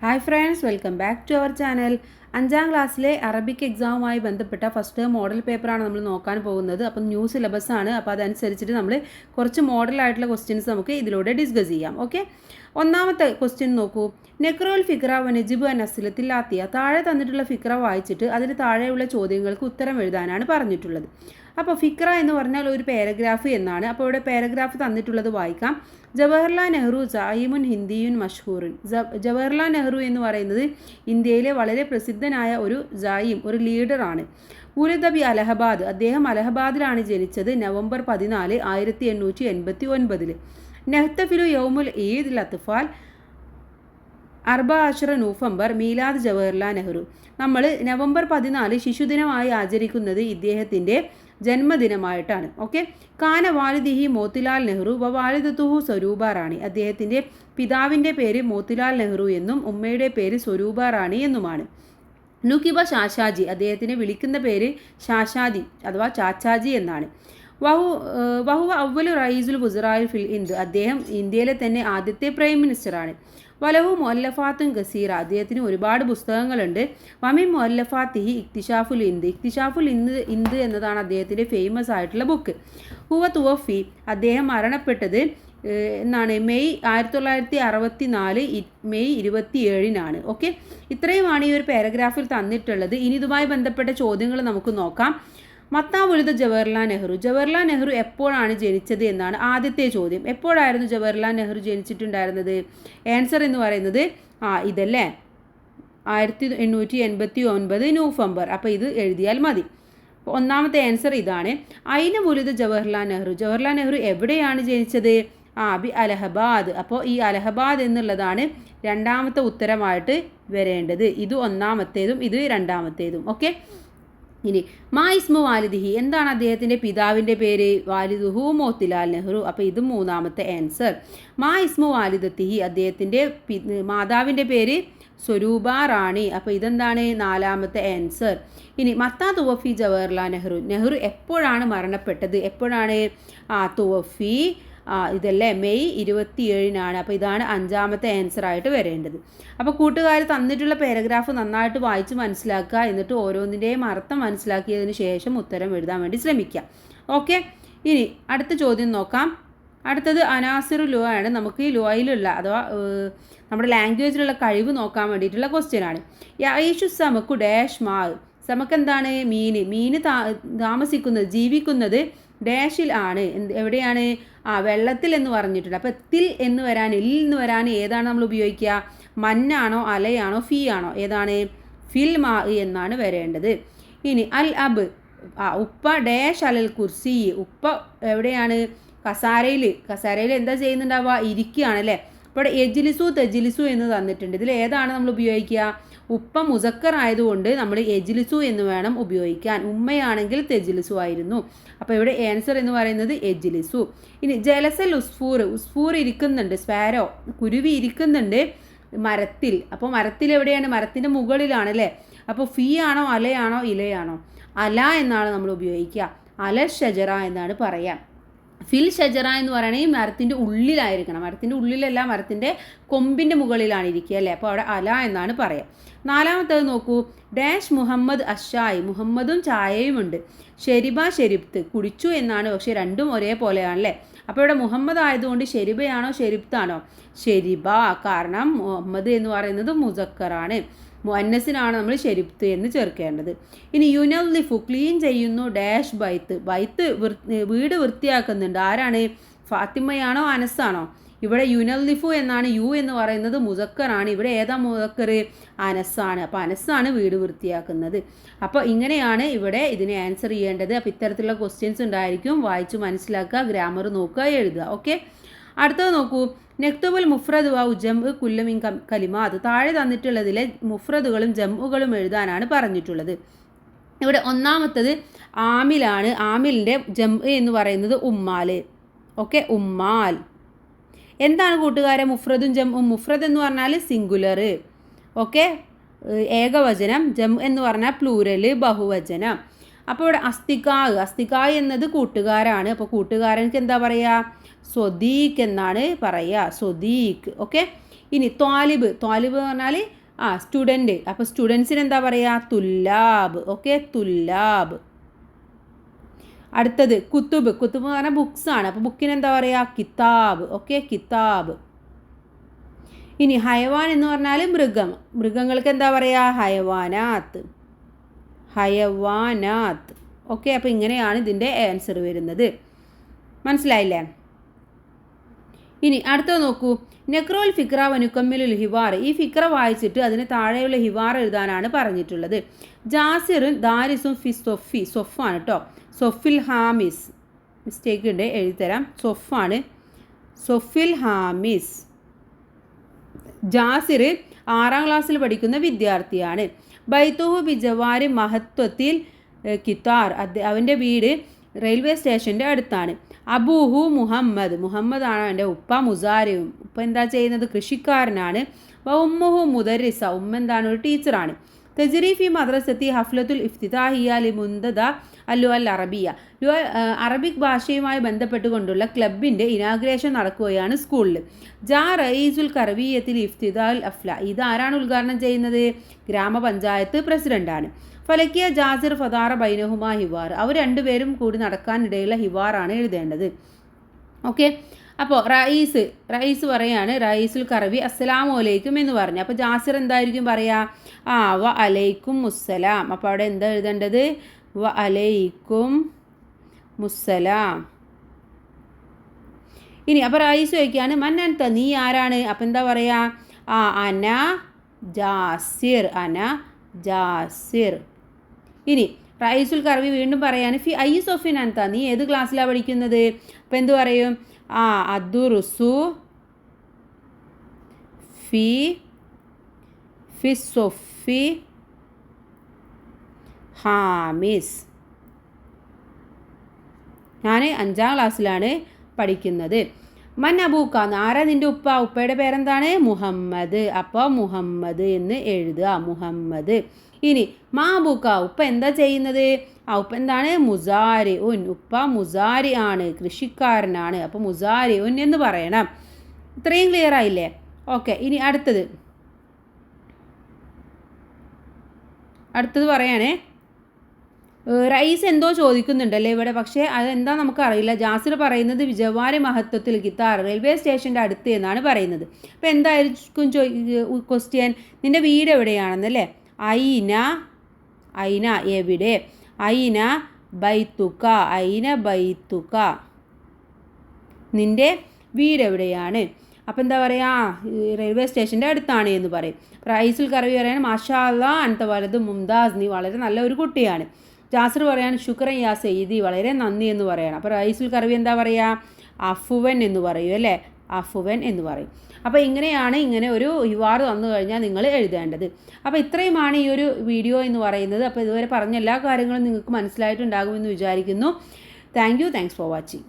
Hi friends, welcome back to our channel. 5ാം ക്ലാസ്സിലെ Arabic എക്സാമുമായി ബന്ധപ്പെട്ട ഫസ്റ്റ് മോഡൽ പേപ്പറാണ് നമ്മൾ നോക്കാൻ പോകുന്നത്. അപ്പം ന്യൂ സിലബസ് ആണ്. അപ്പോൾ അതനുസരിച്ചിട്ട് നമ്മൾ കുറച്ച് മോഡലായിട്ടുള്ള ക്വസ്റ്റ്യൻസ് നമുക്ക് ഇതിലൂടെ ഡിസ്കസ് ചെയ്യാം. ഓക്കെ, ഒന്നാമത്തെ ക്വസ്റ്റ്യൻ നോക്കൂ. നെക്രോൽ ഫിക്ര വനജിബ് നസ്ലത്തിലാത്തിയ. താഴെ തന്നിട്ടുള്ള ഫിക്ര വായിച്ചിട്ട് അതിന് താഴെയുള്ള ചോദ്യങ്ങൾക്ക് ഉത്തരം എഴുതാനാണ് പറഞ്ഞിട്ടുള്ളത്. അപ്പോൾ ഫിക്ര എന്ന് പറഞ്ഞാൽ ഒരു പാരഗ്രാഫ് എന്നാണ്. അപ്പോൾ ഇവിടെ പാരഗ്രാഫ് തന്നിട്ടുള്ളത് വായിക്കാം. ജവഹർലാൽ നെഹ്റു ജായിമുൻ ഹിന്ദിയുൻ മഷ്ഹൂറുൻ. ജവഹർലാൽ നെഹ്റു എന്ന് പറയുന്നത് ഇന്ത്യയിലെ വളരെ പ്രസിദ്ധനായ ഒരു ജായിം, ഒരു ലീഡറാണ്. ഉലദബി അലഹബാദ്, അദ്ദേഹം അലഹബാദിലാണ് ജനിച്ചത്. നവംബർ 14, 1889. നെഹ്തഫിലു യൗമുൽ ഈദ് ലത്ഫാൽ 14 നവംബർ മീലാദ് ജവഹർലാൽ നെഹ്റു. നമ്മൾ നവംബർ 14 ശിശുദിനമായി ആചരിക്കുന്നത് ഇദ്ദേഹത്തിൻ്റെ ജന്മദിനമായിട്ടാണ്. ഓക്കെ, കാന വാലിദിഹി മോത്തിലാൽ നെഹ്റു വ വാലിദത്തുഹു സ്വരൂപ റാണി. അദ്ദേഹത്തിൻ്റെ പിതാവിൻ്റെ പേര് മോത്തിലാൽ നെഹ്റു എന്നും ഉമ്മയുടെ പേര് സ്വരൂപ റാണി എന്നുമാണ്. നുക്കിബ ചാച്ചാജി, അദ്ദേഹത്തിനെ വിളിക്കുന്ന പേര് ചാച്ചാജി അഥവാ ചാച്ചാജി എന്നാണ്. വഹുവ അവ്വലു റയീസുൽ വുസറായിൽ ഫിൽ ഹിന്ദ്, അദ്ദേഹം ഇന്ത്യയിലെ തന്നെ ആദ്യത്തെ പ്രൈം മിനിസ്റ്ററാണ്. വലവു മുഅല്ലഫാത്തുൻ ഗസീറ, അദ്ദേഹത്തിന് ഒരുപാട് പുസ്തകങ്ങളുണ്ട്. വമി മുഅല്ലഫാത്തിഹി ഇക്തിഷാഫുൽ ഹിന്ദ്, ഇക്തിഷാഫുൽ ഹിന്ദ് എന്നതാണ് അദ്ദേഹത്തിൻ്റെ ഫേമസ് ആയിട്ടുള്ള ബുക്ക്. ഹുവ തുവഫി, അദ്ദേഹം മരണപ്പെട്ടത് എന്നാണ് മെയ് 1964 മെയ് 27. ഓക്കെ, ഇത്രയുമാണ് ഈ ഒരു പാരഗ്രാഫിൽ തന്നിട്ടുള്ളത്. ഇനി ഇതുമായി ബന്ധപ്പെട്ട ചോദ്യങ്ങൾ നമുക്ക് നോക്കാം. മത്താ ഉലുദ ജവഹർലാൽ നെഹ്റു, ജവഹർലാൽ നെഹ്റു എപ്പോഴാണ് ജനിച്ചത് എന്നാണ് ആദ്യത്തെ ചോദ്യം. എപ്പോഴായിരുന്നു ജവഹർലാൽ നെഹ്റു ജനിച്ചിട്ടുണ്ടായിരുന്നത്? ആൻസർ എന്ന് പറയുന്നത് ഇതല്ലേ, 1889 നവംബർ. അപ്പോൾ ഇത് എഴുതിയാൽ മതി. ഒന്നാമത്തെ ആൻസർ ഇതാണ്. അയിന ഉലുദ ജവഹർലാൽ നെഹ്റു, ജവഹർലാൽ നെഹ്റു എവിടെയാണ് ജനിച്ചത്? ബി അലഹബാദ്. അപ്പോൾ ഈ അലഹബാദ് എന്നുള്ളതാണ് രണ്ടാമത്തെ ഉത്തരമായിട്ട് വരേണ്ടത്. ഇത് ഒന്നാമത്തേതും ഇത് രണ്ടാമത്തേതും. ഓക്കെ, ഇനി മാ ഇസ്മു വാലിദിഹി, എന്താണ് അദ്ദേഹത്തിൻ്റെ പിതാവിൻ്റെ പേര്? വാലിദുഹു മോത്തിലാൽ നെഹ്റു. അപ്പോൾ ഇത് മൂന്നാമത്തെ ആൻസർ. മാ ഇസ്മു വാലിദത്തിഹി, അദ്ദേഹത്തിൻ്റെ മാതാവിൻ്റെ പേര് സ്വരൂപ റാണി. അപ്പോൾ ഇതെന്താണ്? നാലാമത്തെ ആൻസർ. ഇനി മത്താ തുവഫി ജവഹർലാൽ നെഹ്റു, നെഹ്റു എപ്പോഴാണ് മരണപ്പെട്ടത്? എപ്പോഴാണ്? തുവഫി ഇതല്ലേ മെയ് 27. അപ്പോൾ ഇതാണ് അഞ്ചാമത്തെ ആൻസർ ആയിട്ട് വരേണ്ടത്. അപ്പോൾ കൂട്ടുകാർ തന്നിട്ടുള്ള പാരഗ്രാഫ് നന്നായിട്ട് വായിച്ച് മനസ്സിലാക്കുക. എന്നിട്ട് ഓരോന്നിൻ്റെയും അർത്ഥം മനസ്സിലാക്കിയതിന് ശേഷം ഉത്തരം എഴുതാൻ വേണ്ടി ശ്രമിക്കുക. ഓക്കെ, ഇനി അടുത്ത ചോദ്യം നോക്കാം. അടുത്തത് അനാസിർ ലോ ആണ്. നമുക്ക് ഈ ലോയിലുള്ള അഥവാ നമ്മുടെ ലാംഗ്വേജിലുള്ള കഴിവ് നോക്കാൻ വേണ്ടിയിട്ടുള്ള ക്വസ്റ്റ്യൻ ആണ്. യഈഷു സമക്കു ഡാഷ് മാ, സമക്ക് എന്താണ്? മീന് താമസിക്കുന്നത്, ജീവിക്കുന്നത് ഡാഷിൽ ആണ്. എവിടെയാണ്? വെള്ളത്തിൽ എന്ന് പറഞ്ഞിട്ടുണ്ട്. അപ്പോൾ തിൽ എന്ന് വരാൻ, എൽ എന്ന് വരാൻ ഏതാണ് നമ്മൾ ഉപയോഗിക്കുക? മന്നാണോ അലയാണോ ഫീ ആണോ? ഏതാണ്? ഫിൽ മാ എന്നാണ് വരേണ്ടത്. ഇനി അൽ അബ്, ഉപ്പ ഡാഷ് അലൽ കുർസി, ഉപ്പ എവിടെയാണ്? കസാരയിൽ എന്താ ചെയ്യുന്നുണ്ടാവുക? ഇരിക്കുകയാണല്ലേ. അപ്പോൾ എജിലിസു തെജിലിസു എന്ന് തന്നിട്ടുണ്ട്. ഇതിൽ ഏതാണ് നമ്മൾ ഉപയോഗിക്കുക? ഉപ്പ മുസക്കർ ആയതുകൊണ്ട് നമ്മൾ എജിലിസു എന്ന് വേണം ഉപയോഗിക്കാൻ. ഉമ്മയാണെങ്കിൽ തെജിലിസു ആയിരുന്നു. അപ്പോൾ ഇവിടെ ആൻസർ എന്ന് പറയുന്നത് എജിലിസു. ഇനി ജലസൽ ഉസ്ഫൂർ ഇരിക്കുന്നുണ്ട്, സ്പാരോ കുരുവി ഇരിക്കുന്നുണ്ട് മരത്തിൽ. അപ്പോൾ മരത്തിൽ എവിടെയാണ്? മരത്തിൻ്റെ മുകളിലാണല്ലേ. അപ്പോൾ ഫീ ആണോ അലയാണോ ഇലയാണോ? അല എന്നാണ് നമ്മൾ ഉപയോഗിക്കുക. അല ഷജറ എന്നാണ് പറയാം. ഫിൽ ഷജറ എന്ന് പറയുകയാണെങ്കിൽ മരത്തിൻ്റെ ഉള്ളിലായിരിക്കണം. മരത്തിൻ്റെ ഉള്ളിലല്ല, മരത്തിൻ്റെ കൊമ്പിൻ്റെ മുകളിലാണ് ഇരിക്കുക അല്ലേ. അപ്പോൾ അവിടെ അല എന്നാണ് പറയാം. നാലാമത്തേത് നോക്കൂ. ഡാഷ് മുഹമ്മദ് അഷായി, മുഹമ്മദും ചായയും ഉണ്ട്. ഷെരിബ ഷെരിപ്ത്, കുടിച്ചു എന്നാണ്. പക്ഷേ രണ്ടും ഒരേപോലെയാണല്ലേ. അപ്പോൾ ഇവിടെ മുഹമ്മദ് ആയതുകൊണ്ട് ഷെരിബയാണോ ഷെരിപ്താണോ? ഷെരിബ, കാരണം മുഹമ്മദ് എന്ന് പറയുന്നത് മുസക്കറാണ്. മുഅന്നസിനാണ് നമ്മൾ ഷെരിപ്ത് എന്ന് ചേർക്കേണ്ടത്. ഇനി യുനല്ലിഫു, ക്ലീൻ ചെയ്യുന്നു ഡാഷ് ബൈത്ത് വീട് വൃത്തിയാക്കുന്നുണ്ട്. ആരാണ്? ഫാത്തിമയാണോ അനസാണോ? ഇവിടെ യുനല്ലിഫു എന്നാണ്. യു എന്ന് പറയുന്നത് മുസക്കറാണ്. ഇവിടെ ഏതാ മുസക്കർ? അനസാണ്. അപ്പോൾ അനസാണ് വീട് വൃത്തിയാക്കുന്നത്. അപ്പോൾ ഇങ്ങനെയാണ് ഇവിടെ ഇതിനെ ആൻസർ ചെയ്യേണ്ടത്. അപ്പോൾ ഇത്തരത്തിലുള്ള ക്വസ്റ്റ്യൻസ് ഉണ്ടായിരിക്കും. വായിച്ച് മനസ്സിലാക്കുക, ഗ്രാമർ നോക്കുക, എഴുതുക. ഓക്കെ, അടുത്തത് നോക്കൂ. നെക്തുബുൽ മുഫ്രദ് വ ജംഉ കുല്ലമിൻ കലിമാത്, താഴെ തന്നിട്ടുള്ളതിലെ മുഫ്രദുകളും ജംഉകളും എഴുതാനാണ് പറഞ്ഞിട്ടുള്ളത്. ഇവിടെ ഒന്നാമത്തത് ആമിലാണ്. ആമിലിൻ്റെ ജംഉ എന്ന് പറയുന്നത് ഉമ്മാൽ. Okay, Ummal. എന്താണ് കൂട്ടുകാരെ മുഫ്രദും ജംഉം? മുഫ്രദ് എന്ന് പറഞ്ഞാൽ സിംഗുലർ, ഓക്കെ, ഏകവചനം. ജം എന്ന് പറഞ്ഞാൽ പ്ലൂരൽ, ബഹുവചനം. അപ്പോൾ ഇവിടെ അസ്തികായ് എന്നത് കൂട്ടുകാരാണ്. അപ്പോൾ കൂട്ടുകാരനക്ക് എന്താ പറയുക? സ്വദീഖ് എന്നാണ് പറയുക, സ്വദീഖ്. ഓക്കെ, ഇനി ത്വാലിബ് എന്ന് പറഞ്ഞാൽ സ്റ്റുഡൻറ്റ്. അപ്പോൾ സ്റ്റുഡൻസിന് എന്താ പറയുക? തുല്ലാബ്. ഓക്കെ, തുല്ലാബ്. അടുത്തത് കുത്തുബ് എന്ന് പറഞ്ഞാൽ ബുക്സ് ആണ്. അപ്പോൾ ബുക്കിന് എന്താ പറയുക? കിതാബ്. ഓക്കെ, കിതാബ്. ഇനി ഹയവാൻ എന്ന് പറഞ്ഞാൽ മൃഗങ്ങൾക്ക് എന്താ പറയുക? ഹയവാനാത്ത്. ഹയവാനാത്ത്. ഓക്കെ, അപ്പോൾ ഇങ്ങനെയാണ് ഇതിൻ്റെ ആൻസർ വരുന്നത്. മനസ്സിലായില്ലേ? ഇനി അടുത്തത് നോക്കൂ. നെക്രോൽ ഫിക്ര വനുക്കമ്മിലുൽ ഹിവാർ. ഈ ഫിക്ര വായിച്ചിട്ട് അതിന് താഴെയുള്ള ഹിവാർ എഴുതാനാണ് പറഞ്ഞിട്ടുള്ളത്. ജാസിറും ദാരിസും ഫി സൊഫി. സൊഫാണ് കേട്ടോ. സൊഫിൽ ഹാമിസ്. മിസ്റ്റേക്ക് ഉണ്ട്, എഴുതിത്തരാം. സൊഫാണ്. സൊഫിൽ ഹാമിസ്. ജാസിർ 6ാം ക്ലാസ്സിൽ പഠിക്കുന്ന വിദ്യാർത്ഥിയാണ്. ബൈത്തുഹു ബിജവാരി മഹത്വത്തിൽ കിത്താർ. അവൻ്റെ വീട് റെയിൽവേ സ്റ്റേഷൻ്റെ അടുത്താണ്. അബൂഹു മുഹമ്മദ് ആണ് എൻ്റെ ഉപ്പ. മുസാരിയും. ഉപ്പ എന്താ ചെയ്യുന്നത്? കൃഷിക്കാരനാണ്. ഉമ്മുഹു മുദരിസ. ഉമ്മ എന്താണ്? ഒരു ടീച്ചറാണ്. തജ്രീഫി മദ്രസത്തി ഹഫ്ലത്തുൽ ഇഫ്തിതാഹിയ ലി മുന്തദ അൽ അറബിയ. അറബിക് ഭാഷയുമായി ബന്ധപ്പെട്ടുകൊണ്ടുള്ള ക്ലബിൻ്റെ ഇനാഗ്രേഷൻ നടക്കുകയാണ് സ്കൂളിൽ. റയീസുൽ കർവിയത്തിൽ ഇഫ്തിദാൽ അഫ്ല. ഇതാരാണ് ഉദ്ഘാടനം ചെയ്യുന്നത്? ഗ്രാമപഞ്ചായത്ത് പ്രസിഡന്റാണ്. ഫലക്കിയ ജാസിർ ഫദാറ ബൈനഹുമാ ഹിവാർ. അവർ രണ്ടുപേരും കൂടി നടക്കാനിടയുള്ള ഹിവാറാണ് എഴുതേണ്ടത്. ഓക്കെ, അപ്പോൾ റയീസ് പറയാണ് റയീസുൽ കർവി അസ്സലാമു അലൈക്കും എന്ന് പറഞ്ഞു. അപ്പോൾ ജാസിർ എന്തായിരിക്കും പറയുക? വ അലൈക്കും മുസ്സലാം. അപ്പോൾ അവിടെ എന്താ എഴുതേണ്ടത്? വ അലൈക്കും മുസ്സലാം. ഇനി അപ്പോൾ റയീസ് ചോദിക്കുകയാണ് മന്നൻത, നീ ആരാണ്? അപ്പം എന്താ പറയുക? അന ജാസിർ. അന ജാസിർ. ഇനി റയീസുൽ കർവി വീണ്ടും പറയാണ് ഫി ഐ സൊഫിൻ അൻത, നീ ഏത് ക്ലാസ്സിലാണ് പഠിക്കുന്നത്? അപ്പം എന്ത് പറയും? അദ്ദുറുസു ഫി സൊഫി ഹാമിസ്. ഞാൻ 5ാം ക്ലാസ്സിലാണ് പഠിക്കുന്നത്. മൻ അബൂക്ക, ആരാ നിൻ്റെ ഉപ്പ? ഉപ്പയുടെ പേരെന്താണ്? മുഹമ്മദ്. അപ്പോൾ മുഹമ്മദ് എന്ന് എഴുതുക. മുഹമ്മദ്. ഇനി മാബൂക്ക, ഉപ്പ എന്താ ചെയ്യുന്നത്? ഉപ്പ എന്താണ്? മുസാരി ഉൻ. ഉപ്പ മുസാരി ആണ്, കൃഷിക്കാരനാണ്. അപ്പോൾ മുസാരി ഉൻ എന്ന് പറയണം. ഇത്രയും ക്ലിയർ ആയില്ലേ? ഓക്കെ, ഇനി അടുത്തത് പറയാനേ. റയീസ് എന്തോ ചോദിക്കുന്നുണ്ടല്ലേ ഇവിടെ, പക്ഷേ അതെന്താ നമുക്കറിയില്ല. ജാസിർ പറയുന്നത് ജവാരി മഹത്വത്തിൽ കിത്താർ റെയിൽവേ സ്റ്റേഷൻ്റെ അടുത്ത് എന്നാണ് പറയുന്നത്. അപ്പോൾ എന്തായിരിക്കും ക്വസ്റ്റ്യൻ? നിൻ്റെ വീട് എവിടെയാണെന്നല്ലേ? ഐന എവിടെ? ഐന ബൈത്തുക. ഐന ബൈത്തുക. നിൻ്റെ വീട് എവിടെയാണ്? അപ്പോൾ എന്താ പറയുക? റെയിൽവേ സ്റ്റേഷൻ്റെ അടുത്താണ് എന്ന് പറയും. റയീസുൽ കർവി പറയാണ് മാഷാ അല്ലാ അൻത വലത് മുംതാസ്, നീ വളരെ നല്ല ഒരു കുട്ടിയാണ്. ജാസിർ പറയാണ് ശുക്രൻ യാ സെയ്ദി, വളരെ നന്ദി എന്ന് പറയണം. അപ്പോൾ റയീസുൽ കർവി എന്താ പറയുക? അഫുവൻ എന്ന് പറയും അല്ലേ? അഫുവൻ എന്ന് പറയും. അപ്പോൾ ഇങ്ങനെ ഒരു ഹിവാർ വന്നു കഴിഞ്ഞാൽ നിങ്ങൾ എഴുതേണ്ടത്. അപ്പോൾ ഇത്രയുമാണ് ഈ ഒരു വീഡിയോ എന്ന് പറയുന്നത്. അപ്പോൾ ഇതുവരെ പറഞ്ഞ എല്ലാ കാര്യങ്ങളും നിങ്ങൾക്ക് മനസ്സിലായിട്ടുണ്ടാകുമെന്ന് വിചാരിക്കുന്നു. Thanks for watching.